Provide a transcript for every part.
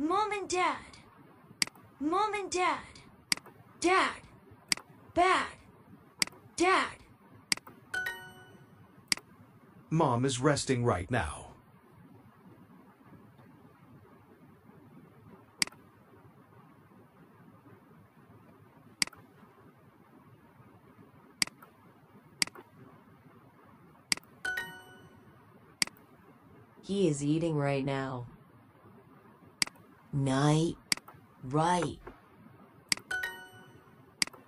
Mom and Dad. Mom and Dad. Dad. Bad. Dad. Mom is resting right now. He is eating right now. Night. Right.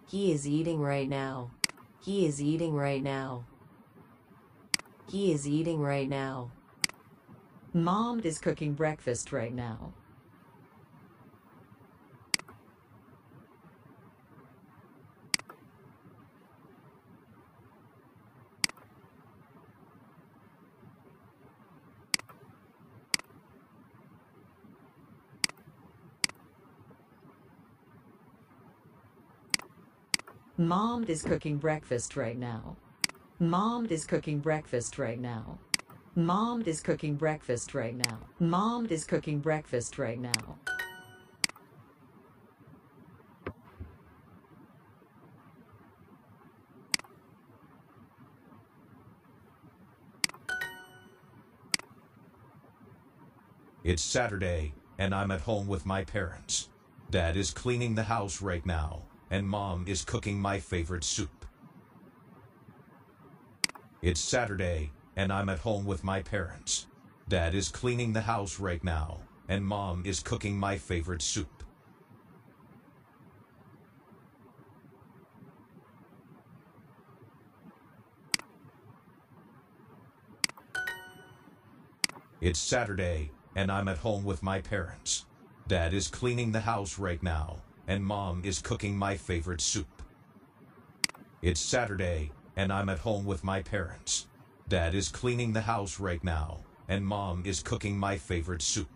He is eating right now. He is eating right now. He is eating right now. Mom is cooking breakfast right now. Mom is cooking breakfast right now. Mom is cooking breakfast right now. Mom is cooking breakfast right now. Mom is cooking breakfast right now. It's Saturday, and I'm at home with my parents. Dad is cleaning the house right now, and Mom is cooking my favorite soup. It's Saturday, and I'm at home with my parents. Dad is cleaning the house right now, and Mom is cooking my favorite soup. It's Saturday, and I'm at home with my parents. Dad is cleaning the house right now, and Mom is cooking my favorite soup. It's Saturday, and I'm at home with my parents. Dad is cleaning the house right now, and Mom is cooking my favorite soup.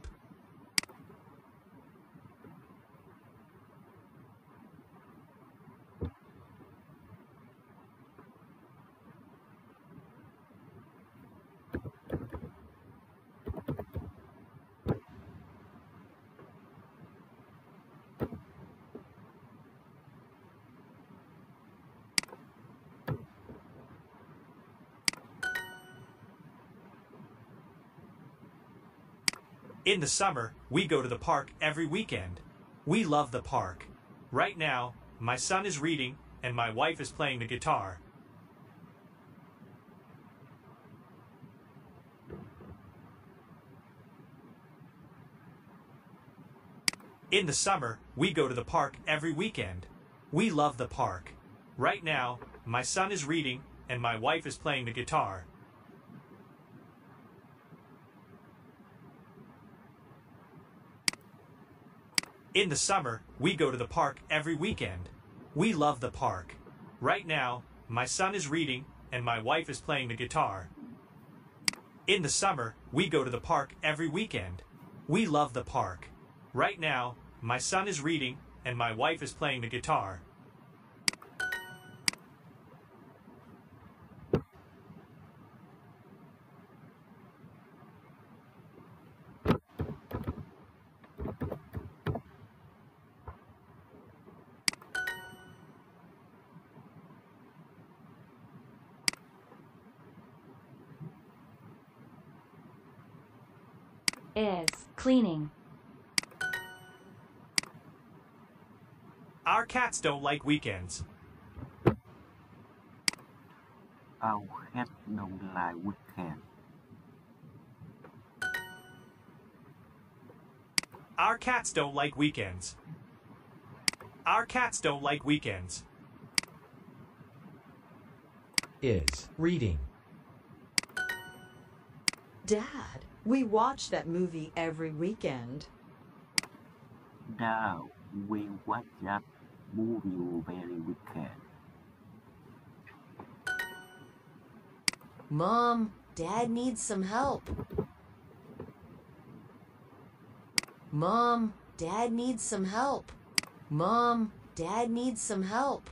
In the summer, we go to the park every weekend. We love the park. Right now, my son is reading and my wife is playing the guitar. In the summer, we go to the park every weekend. We love the park. Right now, my son is reading and my wife is playing the guitar. In the summer, we go to the park every weekend. We love the park. Right now, my son is reading and my wife is playing the guitar. In the summer, we go to the park every weekend. We love the park. Right now, my son is reading and my wife is playing the guitar. Is cleaning. Our cats don't like weekends. Autocad don't like weekend. Our cats don't like weekends. Our cats don't like weekends. Is reading. Dad, we watch that movie every weekend. Now we watch that movie very weekend. Mom, Dad needs some help. Mom, Dad needs some help. Mom, Dad needs some help.